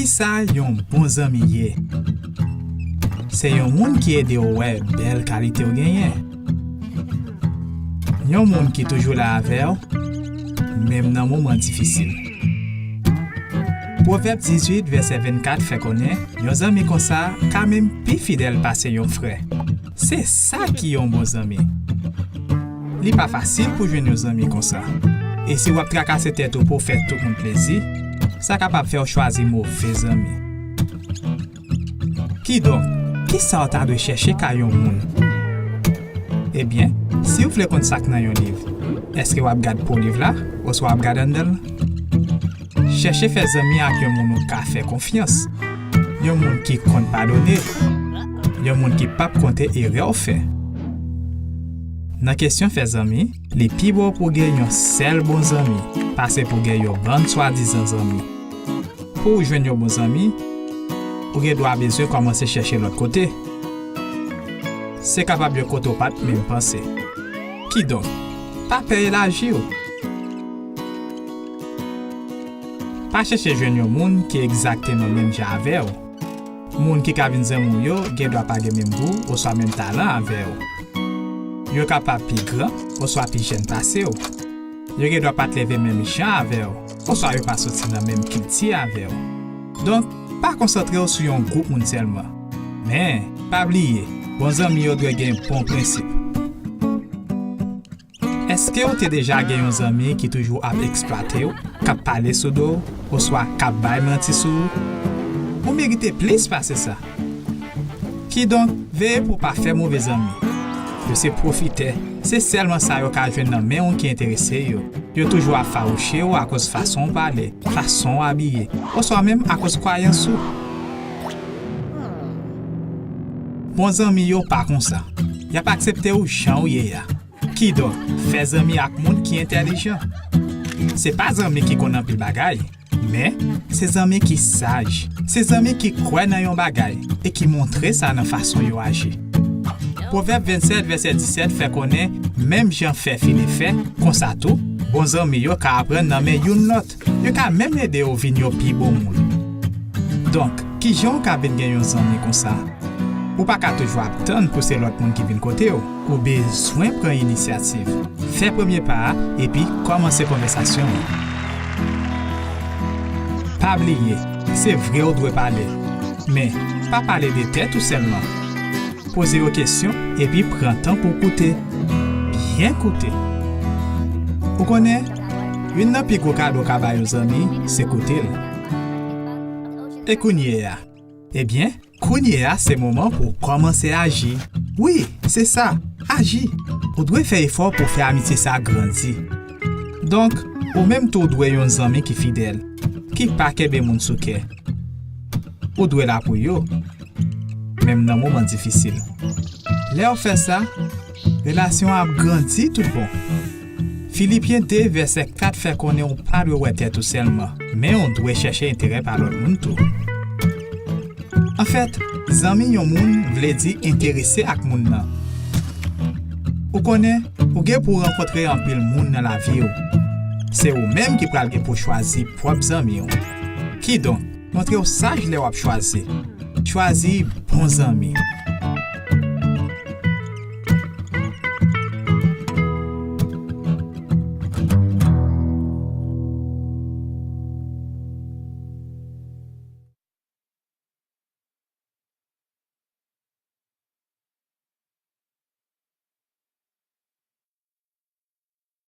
Ki sa yon bon zami ye? Se yon moun ki ede ou wè bel kalite ou genyen. Yon moun ki toujou la ave ou, mèm nan mouman difisil. Proverbe 18 verset 24 fait konnen, yon zami kon sa ka mèm pi fidèle pase yon frè. C'est ça qui yon bon zami. Li pas facile pour jwenn yon zami kon sa. Et si wap trakase tèt ou pour faire tout moun plaisir, ça capable faire choisir mauvais zami. Qui donc? Qui ça t'a de chercher ka yon moun? Eh bien, si vous voulez qu'on sac dans yon livre, est-ce que vous regardez pour livre là ou soit vous regardez dans? Cherchez faire amis avec yon moun qui fait confiance. Yon moun qui compte pardonner. Yon moun qui pas compter erreur fait. Dans question faire amis, les pi bon pour gagner yon seul bon ami, passer pour gagner yon bon soi-disant ami. Pour joindre yon bon ami, ou gen doit besoin commencer chercher l'autre côté. C'est capable de côté pas même penser. Qui donc? Pas payer l'argent. Pas chercher joindre moun qui exactement même j'avais ou. Moun qui ka vinn zanmou yo, gen doit pas gen même goût ou soit même talent avec ou. Yo capable pi grand ou soit pi jeune passé ou. Yo gen doit pas lever même jan avec ou soit yo pas sorti dans même culture avec ou. Donc pas concentrer sur yon groupe moun seulement. Mais pas oublier, bon zami yo doit gen bon principe. Est-ce que vous avez déjà gagné un ami qui toujours a exploité ou, qui parler sous dos, ou soit qui baille menti sous? Vous méritez plus passer ça. Qui donc veille pour pas faire mauvais amis? De se profiter, c'est seulement ça yo ka jwenn nan men qui intéressé yo. Yo toujours à faroucher ou à cause façon parler, façon habiller, ou soit même à cause croyance ou. Bon ami yo pas comme ça. Y a pas accepté ou jan ou ye ya. Qui donc fait amis avec moun qui intelligent. C'est pas amis qui connaît pile bagay, mais c'est amis qui sage, c'est amis qui croient dans yon bagay et qui montre ça dans façon yo agir. Proverbe 27 verset 17 fait connaît même Jean fait fini fait comme ça tout, bon amis yo ka apprendre nan men yon lot, yo ka même aider ou vinn yo pi bon moun. Donc, qui jon ka vinn gen yon ami comme ça? Ou pas qu'à toujours attendre pour c'est l'autre monde qui vient côté ou besoin prendre initiative. Faire premier pas et puis commencer conversation. Pas oublier, c'est vrai on doit parler, mais pas parler de tête tout seulement. Poser vos questions et puis prendre temps pour écouter. Bien écouter. Vous connaissez, une nan pi gros cadeau ka bay aux amis, c'est écouter. Et kounye ya. Eh bien, kounye a c'est moment pour commencer à agir. Oui, c'est ça, agir. Vous devez faire effort pour faire amitié ça grandir. Donc, ou même tout doit yon zami qui fidèle, qui pa kebe moun sou kè. Ou doit là pour yo, même dans moment difficile. Là on fait ça, relation a grandi tout bon. Philippiens 2 verset 4 fait qu'on est on pas de ouais tête tout seulement, mais on doit chercher intérêt par l'autre monde tout. En fait, zami yon moun vle di intéressé ak moun nan. Ou connaît, ou gen pour rencontrer un pile moun dans la vie ou. C'est ou même qui pral gen pour choisir propre zami ou. Qui donc? Montre ou sage le wap choisir. Choisir bon zami.